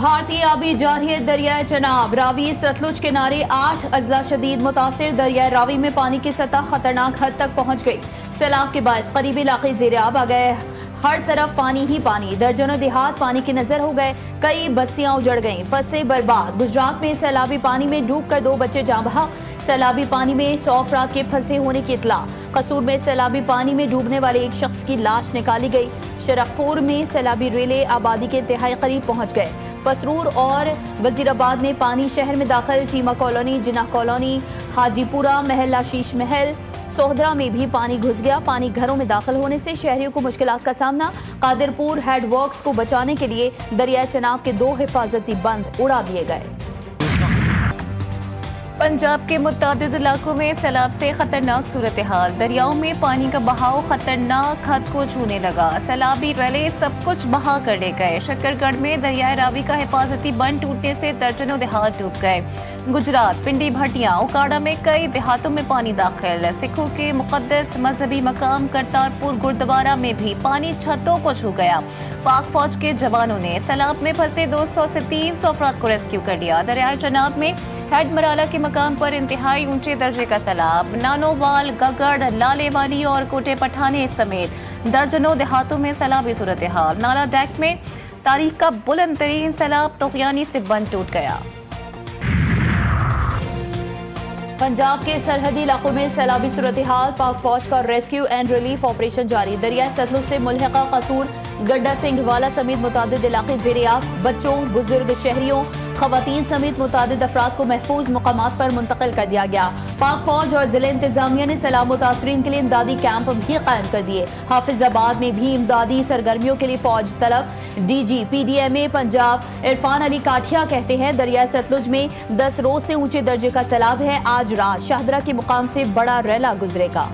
भारतीय आबी जारहियत दरियाए चनाब रावी सतलुज किनारे 8 अजला शदीद मुतासिर दरियाए रावी में पानी की सतह खतरनाक हद तक पहुंच गई। सैलाब के बायस करीबी इलाके ज़ेर-ए-आब आ गए। हर तरफ पानी ही पानी, दर्जनों देहात पानी की नजर हो गए। कई बस्तियां उजड़ गईं, फसलें बर्बाद। गुजरात में सैलाबी पानी में डूबकर 2 बच्चे जाँ बहक। सैलाबी पानी में 100 अफराद के फंसे होने की इत्तला। कसूर में सैलाबी पानी में डूबने वाले एक शख्स की लाश निकाली गई। शरखपुर में सैलाबी रेले आबादी के इंतहाई करीब पहुंच गए। पसरूर और वजीराबाद में पानी शहर में दाखिल। चीमा कॉलोनी, जिन्ना कॉलोनी, हाजीपुरा, महल शीश महल, सोहदरा में भी पानी घुस गया। पानी घरों में दाखिल होने से शहरियों को मुश्किलात का सामना। कादिरपुर हेड वर्क्स को बचाने के लिए दरिया चनाब के 2 हिफाजती बंद उड़ा दिए गए। पंजाब के मुत्तादिद इलाकों में सैलाब से खतरनाक सूरत हाल। दरियाओं में पानी का बहाव खतरनाक हद को छूने लगा। सैलाबी रैले सब कुछ बहा कर ले गए। शकरगढ़ में दरियाए रावी का हिफाजती बंद टूटने से दर्जनों देहात डूब गए। गुजरात पिंडी भटिया उकाड़ा में कई देहातों में पानी दाखिल। सिखों के मुकद्दस मजहबी मकाम करतारपुर गुरुद्वारा में भी पानी छतों को छू गया। पाक फौज के जवानों ने सैलाब में फंसे 200 से 300 अफराद को रेस्क्यू कर लिया। दरियाए चनाब में हेड मराला के मकाम पर इंतहाई ऊंचे दर्जे का सैलाब। नानोवाल, गगड़, लालेवाली और कोटे पठाने समेत दर्जनों देहातों में सैलाबी सूरत हाल। नाला डैक में तारीख का बुलंद तरीन सैलाब तोगयानी से बंद टूट गया। पंजाब के सरहदी इलाकों में सैलाबी सूरत हाल। पाक फौज का रेस्क्यू एंड रिलीफ ऑपरेशन जारी। दरिया सतलुज से मुल्हिका कसूर, गड्डा सिंघवाला समेत मुतादिद इलाके ज़ेर-ए-आब। बच्चों, बुजुर्ग, शहरियों, खवातीन समेत मुतादिद अफराद को महफूज मकामात पर मुंतकिल कर दिया गया। पाक फौज और जिले इंतजामिया ने सैलाब मुतासरीन के लिए इमदादी कैंप भी कायम कर दिए। हाफिजाबाद में भी इमदादी सरगर्मियों के लिए फौज तलब। DG PDMA पंजाब इरफान अली काठिया कहते हैं, दरिया सतलुज में 10 रोज से ऊंचे दर्जे का सैलाब है। आज रात शाहदरा के मुकाम से बड़ा रैला गुजरेगा।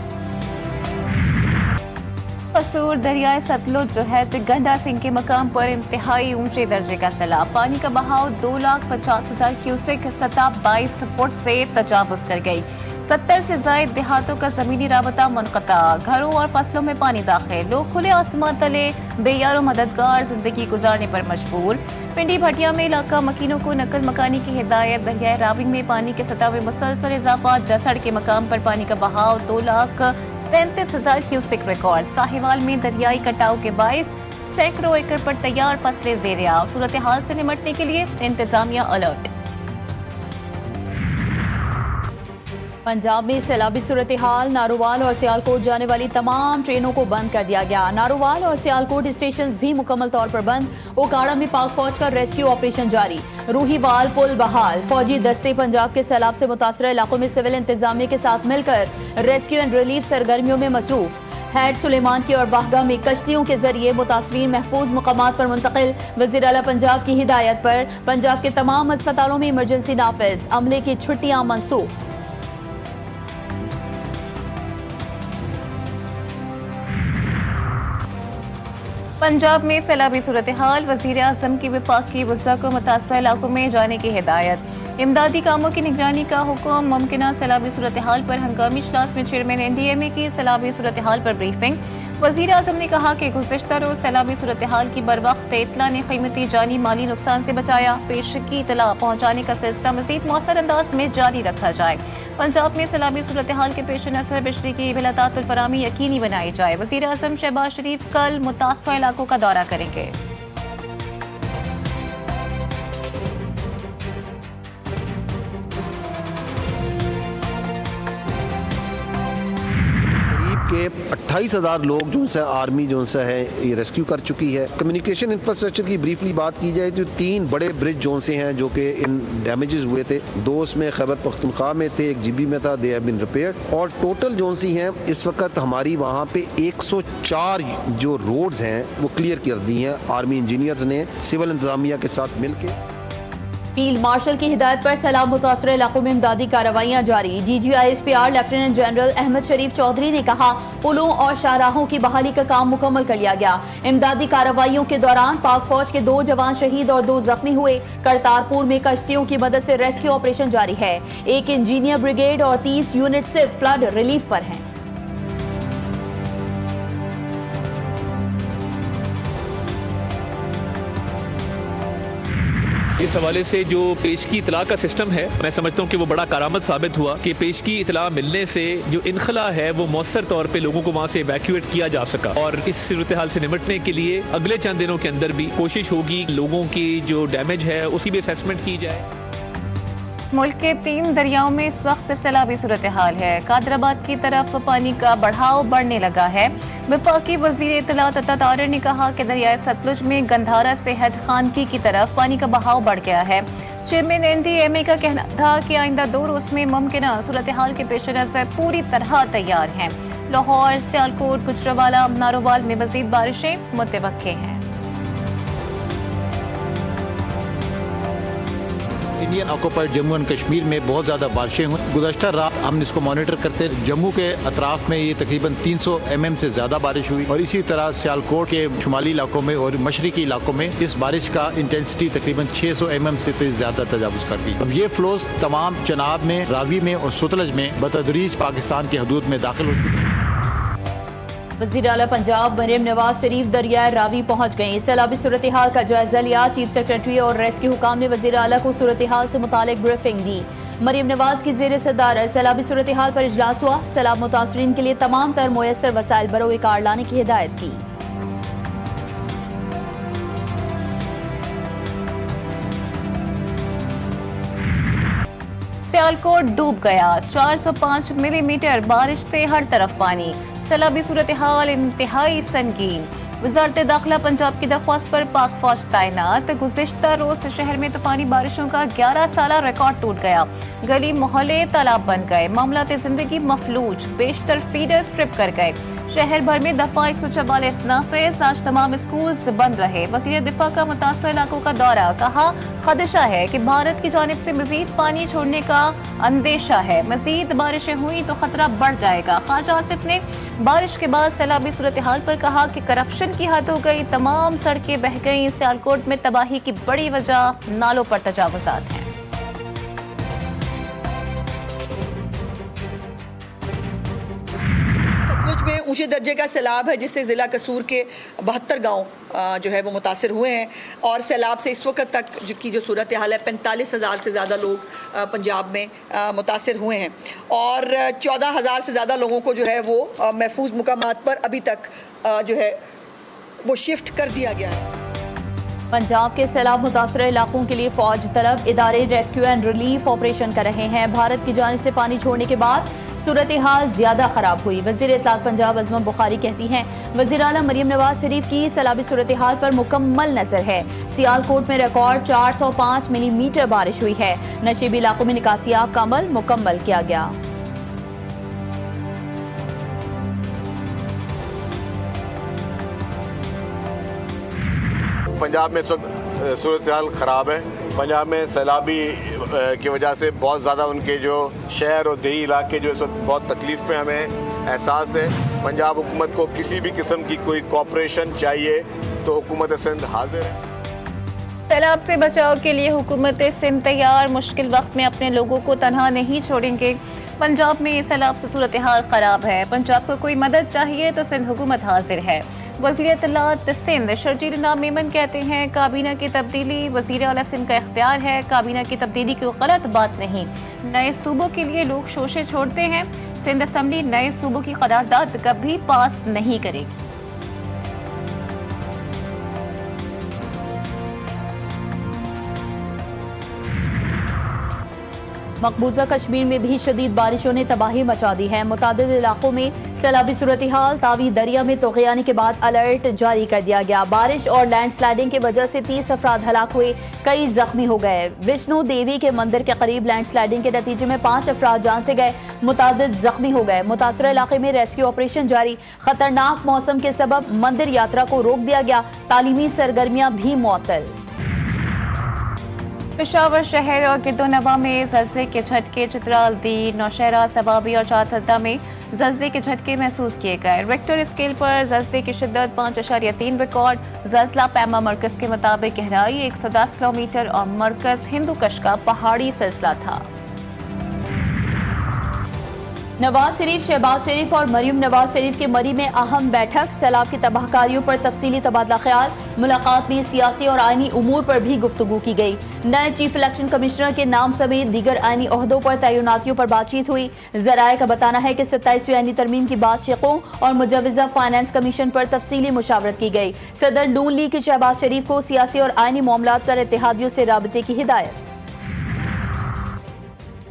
कसूर दरियाए सतलुज जो है तो गंडा सिंह के मकाम पर इंतहाई ऊंचे दर्जे का सैलाब। पानी का बहाव 2,50,000 क्यूसेक सतह 22 फुट से तजावुज कर गई। 70 से ज्यादा देहातों का जमीनी राबता मुनक़ता। घरों और फसलों में पानी दाखिल। लोग खुले आसमान तले बेयारो मददगार जिंदगी गुजारने पर मजबूर। पिंडी भटिया में इलाका मकीनों को नकल मकानी की हिदायत। दरियाए रावी में पानी के सतह में मुसलसल इजाफा। जसड़ के मकाम पर पानी का बहाव 2,35,000 क्यूसेक रिकॉर्ड। साहिवाल में दरियाई कटाव के बायस सैकड़ों एकड़ पर तैयार फसलें ज़ेर-ए-आब। सूरत हाल से निपटने के लिए इंतजामिया अलर्ट। पंजाब में सैलाबी सूरत हाल। नारोवाल और सियालकोट जाने वाली तमाम ट्रेनों को बंद कर दिया गया। नारोवाल और सियालकोट स्टेशन भी मुकम्मल तौर पर बंद। ओकाड़ा में पाक फौज का रेस्क्यू ऑपरेशन जारी। रूहीवाल पुल बहाल। फौजी दस्ते पंजाब के सैलाब से मुतासर इलाकों में सिविल इंतजामिया के साथ मिलकर रेस्क्यू एंड रिलीफ सरगर्मियों में मसरूफ। हेड सुलेमान की और बाहगा में कश्तियों के जरिए मुतासरीन महफूज मकामात पर मुंतकिल। वज़ीर आला पंजाब की हिदायत पर पंजाब के तमाम अस्पतालों में इमरजेंसी नाफिज। अमले की छुट्टियां मनसूख। पंजाब में सैलाबी सूरत हाल। वज़ीर आज़म की वफाकी वज़रा को मुतासर इलाकों में जाने की हिदायत। इमदादी कामों की निगरानी का हुक्म। मुमकिन सैलाबी सूरत हाल पर हंगामी इजलास में चेयरमैन NDMA की सैलाबी सूरत हाल पर ब्रीफिंग। वज़ीर आज़म ने कहा कि गुज़िश्ता रोज सैलाबी सूरत हाल की बरवक्त इत्तला ने क़ीमती जानी माली नुकसान से बचाया। पेश की इत्तला पहुँचाने का सिलसिला मज़ीद मौसर अंदाज में जारी रखा जाए। पंजाब में सैलाबी सूरत हाल के पेश नज़र बिजली की बिलातातुल फराहमी यकीनी बनाई जाए। वज़ीर आज़म शहबाज शरीफ कल मुतासर इलाकों का दौरा करेंगे। के 28,000 लोग जो से आर्मी जो से है ये रेस्क्यू कर चुकी है। कम्युनिकेशन इंफ्रास्ट्रक्चर की ब्रीफली बात की जाए तो 3 बड़े ब्रिज जो से हैं जो कि इन डैमेजेस हुए थे। 2 उसमें खैबर पख्तूनख्वा में थे, 1 GB में था। दे हैव बीन रिपेयर्ड और टोटल जो सी हैं इस वक्त हमारी वहाँ पे 104 जो रोड्स हैं वो क्लियर कर दी हैं आर्मी इंजीनियर्स ने सिविल इंतजामिया के साथ मिलकर। फील्ड मार्शल की हिदायत पर सैलाब मुतासर इलाकों में इमदादी कार्रवाइयां जारी। DG ISPR lieutenant general Ahmed Sharif Chaudhry ने कहा, पुलों और शाहराहों की बहाली का काम मुकम्मल कर लिया गया। इमदादी कार्रवाइयों के दौरान पाक फौज के 2 जवान शहीद और 2 जख्मी हुए। करतारपुर में कश्तियों की मदद से रेस्क्यू ऑपरेशन जारी है। 1 इंजीनियर ब्रिगेड और 30 यूनिट सिर्फ फ्लड रिलीफ पर हैं। इस हवाले से जो पेशगी इतला का सिस्टम है, मैं समझता हूँ कि वो बड़ा कारामद साबित हुआ कि पेशगी इतला मिलने से जो इनखला है वो मौसर तौर पर लोगों को वहाँ से इवैक्यूएट किया जा सका। और इस सूरत हाल से निपटने के लिए अगले चंद दिनों के अंदर भी कोशिश होगी लोगों की जो डैमेज है उसकी भी असेसमेंट की जाए। मुल्क के 3 दरियाओं में इस वक्त सैलाबी सूरत हाल है। कादराबाद की तरफ पानी का बढ़ाव बढ़ने लगा है। वफाकी वजीर इत्तलात अता तारिर ने कहा कि दरियाए सतलुज में गंधारा से हज खानकी की तरफ पानी का बहाव बढ़ गया है। चेयरमैन NDMA का कहना था कि आइंदा 2 रोज में मुमकिन सूरत हाल के पेश नज़र पूरी तरह तैयार हैं। लाहौर, सियालकोट, गुजरावाला, नारोवाल में मजीद बारिशें मुतवक्के हैं। Indian occupied Jammu and Kashmir में बहुत ज़्यादा बारिशें हुई। गुज़श्ता रात हम इसको मॉनिटर करते हैं। जम्मू के अतराफ में ये तकरीबन 300 mm से ज़्यादा बारिश हुई और इसी तरह सियालकोट के शुमाली इलाकों में और मशरकी इलाकों में इस बारिश का इंटेंसिटी तकरीबन 600 mm से ज़्यादा तजावुज़ कर गई। अब ये फ्लोज तमाम चनाब में, रावी में और सतलज में बतदरीज पाकिस्तान की हदूद में दाखिल हो चुके हैं। वज़ीर आला पंजाब मरियम नवाज शरीफ दरिया रावी पहुंच गई। सैलाबी सूरत हाल का जायजा लिया। चीफ सेक्रेटरी और रेस्क्यू हुकाम ने वज़ीर आला को सूरत हाल से मुतालिक ब्रीफिंग दी। मरियम नवाज की ज़ेर सदारत सैलाबी सूरत हाल पर इजलास हुआ। सैलाब मुतासरीन के लिए तमाम तर मुयस्सर वसाइल बरोए कार लाने की हिदायत की। सियालकोट डूब गया। 405 मिलीमीटर बारिश से हर तरफ पानी। सैलाबी सूरत हाल इंतहाई संगीन। वजारत दाखिला पंजाब की दरख्वास्त पर पाक फौज तैनात। गुज़िश्ता रोज शहर में तूफानी बारिशों का 11 साला रिकॉर्ड टूट गया। गली मोहल्ले तालाब बन गए। मामलात जिंदगी मफलूज। बेशतर फीडर्स ट्रिप कर गए। शहर भर में दफा 144 नाफिज। आज तमाम स्कूल बंद रहे। वज़ीर दिफा का मुतासर इलाकों का दौरा। कहा खदशा है कि भारत की जानिब से मजीद पानी छोड़ने का अंदेशा है। मजीद बारिशें हुई तो खतरा बढ़ जाएगा। ख्वाजा आसिफ ने बारिश के बाद सैलाबी सूरत हाल पर कहा कि करप्शन की हद हो गई। तमाम सड़कें बह गई। सियालकोट में तबाही की बड़ी वजह नालों पर तजावुजात हैं। में ऊंचे दर्जे का सैलाब है जिससे ज़िला कसूर के 72 गांव जो है वो मुतासिर हुए हैं और सैलाब से इस वक्त तक की जो सूरत हाल है 45,000 से ज़्यादा लोग पंजाब में मुतासिर हुए हैं और 14,000 से ज़्यादा लोगों को जो है वो महफूज मुकामात पर अभी तक जो है वो शिफ्ट कर दिया गया है। पंजाब के सैलाब मुतासर इलाकों के लिए फौज तलब इदारे रेस्क्यू एंड रिलीफ ऑपरेशन कर रहे हैं। भारत की जानिब से पानी छोड़ने के बाद सूरत हाल ज्यादा खराब हुई। वज़ीर इत्तलात पंजाब अज़मा बुखारी कहती हैं वज़ीर आला मरियम नवाज शरीफ की सैलाबी सूरत हाल पर मुकम्मल नजर है। सियालकोट में रिकॉर्ड 405 मिलीमीटर बारिश हुई है। नशीबी इलाकों में निकासियाब का अमल मुकम्मल किया गया। पंजाब में इस वक्त सूरत हाल ख़राब है। पंजाब में सैलाबी की वजह से बहुत ज़्यादा उनके जो शहर और देही इलाके जो इस वक्त बहुत तकलीफ़ में हमें एहसास है। पंजाब हुकूमत को किसी भी किस्म की कोई कॉपरेशन चाहिए तो हुकूमत सिंध हाजिर है। सैलाब से बचाव के लिए हुकूमत सिंध तैयार। मुश्किल वक्त में अपने लोगों को तनहा नहीं छोड़ेंगे। पंजाब में सैलाब से सूरत हाल ख़राब है। पंजाब को कोई मदद चाहिए तो सिंध हुकूमत हाजिर है। वज़ीर इत्तलात सिंध शर्जील नाम मेमन कहते हैं काबीना की तब्दीली वज़ीर आला सिंध का इख्तियार है। काबीना की तब्दीली कोई गलत बात नहीं। नए सूबों के लिए लोग शोशे छोड़ते हैं। सिंध असम्बली नए सूबों की करारदाद कभी पास नहीं करेगी। मकबूजा कश्मीर में भी शदीद बारिशों ने तबाही मचा दी है। मुतादिद इलाकों में सैलाबी सूरत हाल। तावी दरिया में तोग़यानी के बाद अलर्ट जारी कर दिया गया। बारिश और लैंडस्लाइडिंग की वजह से 30 अफराद हलाक हुए, कई जख्मी हो गए। विष्णु देवी के मंदिर के करीब लैंडस्लाइडिंग के नतीजे में 5 अफराद जान से गए, मुतादिद जख्मी हो गए। मुतासर इलाके में रेस्क्यू ऑपरेशन जारी। खतरनाक मौसम के सबब मंदिर यात्रा को रोक दिया गया। तालीमी सरगर्मियां भी मुअत्तल। पेशावर शहर और गिरदोनवा में ज़लज़ले के झटके। चित्राल, दी, नौशहरा, सबाबी और चातरदा में ज़लज़ले के झटके महसूस किए गए। रेक्टर स्केल पर ज़लज़ले की शिद्दत 5.3 रिकॉर्ड। ज़लज़ला पैमा मरकज़ के मुताबिक गहराई 110 किलोमीटर और मरकज़ हिंदुकश का पहाड़ी सिलसिला था। नवाज शरीफ, शहबाज शरीफ और मरीम नवाज शरीफ के मरी में अहम बैठक। सैलाब की तबाहकारियों पर तफसीली तबादला ख्याल। मुलाकात में सियासी और आईनी उमूर पर भी गुफ्तगू की गई। नए चीफ इलेक्शन कमिश्नर के नाम समेत दीगर आईनी ओहदों पर तैनातियों पर बातचीत हुई। जराये का बताना है कि 27वीं आईनी तरमीम की बात शिकों और मुजवजा फाइनेंस कमीशन पर तफसीली मुशावरत की गई। सदर नून लीग के शहबाज शरीफ को सियासी और आईनी मामलात पर इत्तेहादियों से राबते की हिदायत।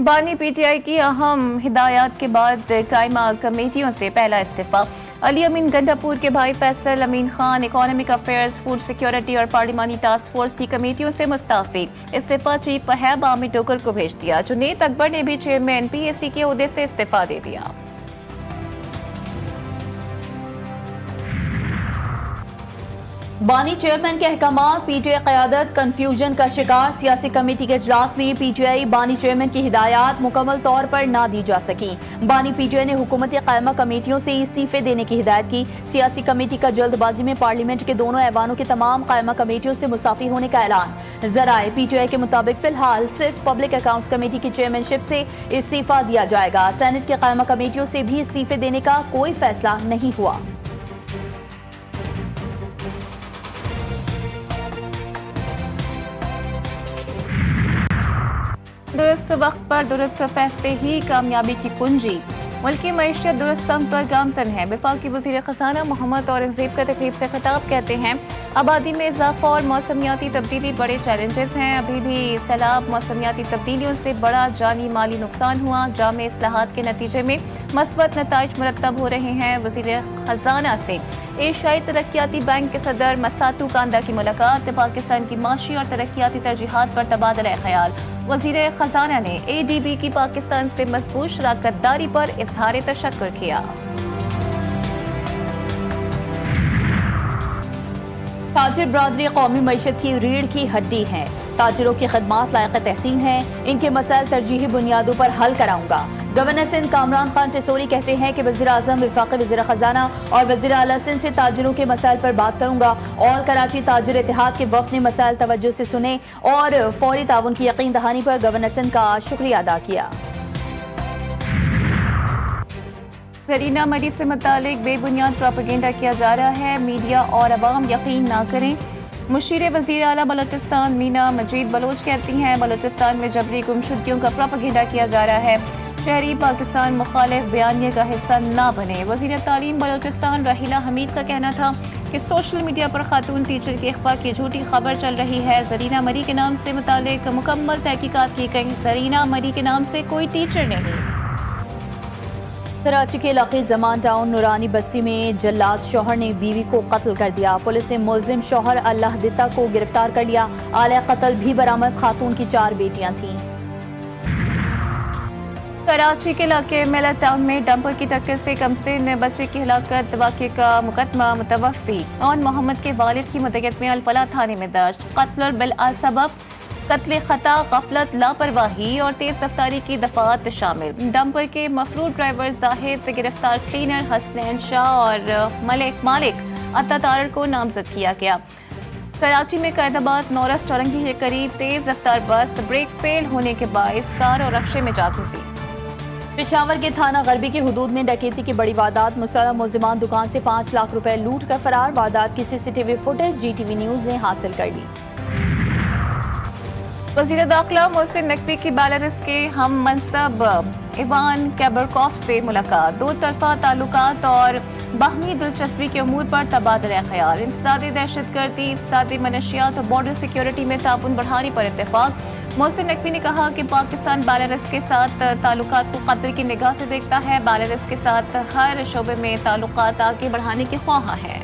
बानी पीटीआई की अहम हिदायत के बाद कायमा कमेटियों से पहला इस्तीफा। अली अमीन गंडापुर के भाई Faisal Amin Khan economic affairs, food security और पार्लिमानी टास्क फोर्स की कमेटियों से मुस्तफी। इस्तीफा चीफ वहैब आमिर टोकर को भेज दिया। जुनेद अकबर ने भी चेयरमैन पीएसी के ओहदे से इस्तीफा दे दिया। बानी चेयरमैन के अहकामात, पीटीआई क़यादत कंफ्यूजन का शिकार। सियासी कमेटी के इजलास में पीटीआई बानी चेयरमैन की हिदायत मुकम्मल तौर पर ना दी जा सकी। बानी पीटीआई ने हुकूमती कायमा कमेटियों से इस्तीफे देने की हिदायत की। सियासी कमेटी का जल्दबाजी में पार्लियामेंट के दोनों ऐवानों की तमाम कायमा कमेटियों से मुस्तफी होने का ऐलान। जराए पीटीआई के मुताबिक फिलहाल सिर्फ पब्लिक अकाउंट्स कमेटी की चेयरमैनशिप से इस्तीफा दिया जाएगा। सेनेट की कायमा कमेटियों से भी इस्तीफे देने का कोई फैसला नहीं हुआ। दुरुस्त वक्त पर दुरुस्त फैसले ही कामयाबी की कुंजी। मुल्की मईशत दुरुस्त सम पर गामजन है। वफाकी वज़ीर ख़ज़ाना मोहम्मद औरंगज़ेब का तकरीब से खिताब कहते हैं, आबादी में इजाफा और मौसमियाती तब्दीली बड़े चैलेंजेस हैं। अभी भी सैलाब, मौसमियाती तब्दीलियों से बड़ा जानी माली नुकसान हुआ। जामे इस्लाहात के नतीजे में मस्बत नताइज मुरतब हो रहे हैं। वज़ीर ख़ज़ाना से एशियाई तरक्याती बैंक के सदर मसातू कांदा की मुलाकात। पाकिस्तान की माशी और तरक्याती तरजीहात पर तबादला ख्याल। वज़ीर ख़ज़ाना ने ADB की पाकिस्तान से मजबूत शराकत दारी पर इजहार तशक्कुर किया। ताजिर बरादरी कौमी मईशत की रीढ़ की हड्डी है। ताजिरों की खदमात लायक तहसीन हैं। इनके मसाइल तरजीही बुनियादों पर हल कराऊंगा। गवर्नर सिंध कामरान खान टिसोरी कहते हैं कि वज़ीर आज़म, वफाकी वज़ीर ख़ज़ाना और वज़ीर आला सिंध से ताजिरों के मसाइल पर बात करूंगा। और कराची ताजिर इत्तेहाद के वफ़द ने मसाइल तवज्जो से सुने और फौरी ताउन की यकीन दहानी पर गवर्नर सिंध का शुक्रिया अदा किया। ज़रीना मरी से मुतालिक बेबुनियाद प्रोपेगेंडा किया जा रहा है। मीडिया और अवाम यकीन ना करें। मुशीर वज़ीर आला बलोचिस्तान मीना मजीद बलोच कहती हैं, बलोचिस्तान में जबरी गुमशुदगियों का प्रोपेगेंडा किया जा रहा है। शहरी पाकिस्तान मुखालिफ बयानिए का हिस्सा ना बने। वज़ीर तालीम बलोचिस्तान राहिला हमीद का कहना था कि सोशल मीडिया पर खातून टीचर के अगवा की झूठी खबर चल रही है। ज़रीना मरी के नाम से मुतालिक मुकम्मल तहकीकात की गई। ज़रीना मरी के नाम से कोई टीचर नहीं। कराची के इलाके जमान टाउन नूरानी बस्ती में जल्लाद शौहर ने बीवी को कत्ल कर दिया। पुलिस ने मुलजिम शौहर अल्लाह दिता को गिरफ्तार कर लिया। आले कत्ल भी बरामद। खातून की 4 बेटियां थीं। कराची के इलाके मेला टाउन में डंपर की टक्कर से कमसिन बच्चे की हिलाकत वाक़े का मुकदमा मुतवफ़ी और मोहम्मद के वालिद की मुद्दत में अलफला थाने में दर्ज। कत्ल बिल असबब, कत्ल खता, गफलत, लापरवाही और तेज रफ्तारी की दफात शामिल। डंपर के मफरूर ड्राइवर जाहिद गिरफ्तार। क्लीनर हसनैन शाह और मालिक अता तारड़ को नामजद किया गया। कराची में कैदाबाद नौरस चौरंगी के करीब तेज रफ्तार बस ब्रेक फेल होने के बायस कार और रक्शे में जा घुसी। पेशावर के थाना गरबी की हुदूद में डकैती की बड़ी वारदात। मुसल्लम मुलजिमान दुकान से 5 लाख रुपए लूट कर फरार। वारदात की CCTV फुटेज GTV न्यूज ने हासिल कर ली। वज़ीर दाखिला मोहसिन नकवी की बेलारूस के हम मनसब इवान कैबरकॉफ से मुलाकात। 2 तरफा ताल्लुकात और बाहमी दिलचस्पी के अमूर पर तबादला ख्याल। इंसदादी दहशतगर्दी, इंसदादी मनशियात और बॉर्डर सिक्योरिटी में ताउन बढ़ाने पर इत्तेफाक। मोहसिन नकवी ने कहा कि पाकिस्तान बेलारूस के साथ ताल्लुकात को खतरे की निगाह से देखता है। बेलारूस के साथ हर शोबे में ताल्लुकात आगे बढ़ाने की ख्वाह है।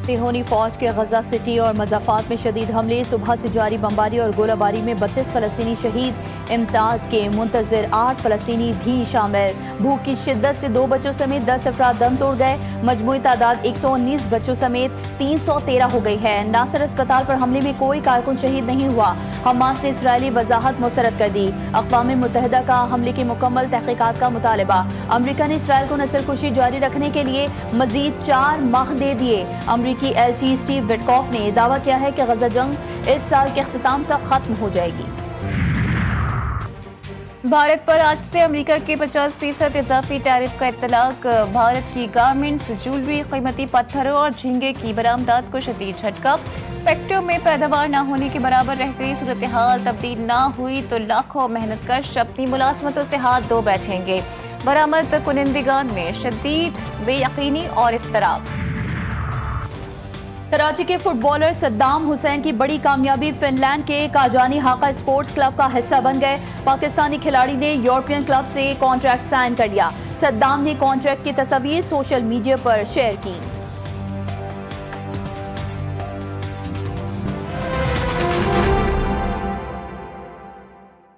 सिहोनी फौज के गजा सिटी और मज़ाफात में शदीद हमले। सुबह से जारी बमबारी और गोलाबारी में 32 फ़लस्तीनी शहीद। इमदाद के मुंतज़िर 8 फ़लस्तीनी भी शामिल। भूख की शिद्दत से 2 बच्चों समेत 10 अफराद दम तोड़ गए। मजमूई तादाद 119 बच्चों समेत 313 हो गई है। नासर अस्पताल पर हमले में कोई कारकुन शहीद नहीं हुआ। हमास ने इसराइली वजाहत मुस्तरद कर दी। अक़वाम मुत्तहिदा का हमले की मुकम्मल तहक़ीक़ात का मुतालबा। अमरीका ने इसराइल को नस्लकुशी जारी रखने के लिए मजीद 4 माह दे दिए। अमरीकी एलची स्टीव विटकॉफ ने दावा किया है कि गजा जंग इस साल के अख्तिताम तक खत्म हो जाएगी। भारत पर आज से अमेरिका के 50% इजाफी टैरिफ का इत्तलाक। भारत की गारमेंट्स, ज्वेलरी, कीमती पत्थरों और झींगे की बरामदात को शदीद झटका। फैक्ट्रियों में पैदावार न होने के बराबर रह गई सूरत हाल, तब्दील ना हुई तो लाखों मेहनत कश अपनी मुलाजमतों से हाथ धो बैठेंगे। बरामद कुनिंदगान में शदीद बेयकीनी और इज़्तिराब। कराची के फुटबॉलर सद्दाम हुसैन की बड़ी कामयाबी, फिनलैंड के काजानी हाका स्पोर्ट्स क्लब का हिस्सा बन गए। पाकिस्तानी खिलाड़ी ने यूरोपियन क्लब से कॉन्ट्रैक्ट साइन कर लिया। सद्दाम ने कॉन्ट्रैक्ट की तस्वीर सोशल मीडिया पर शेयर की।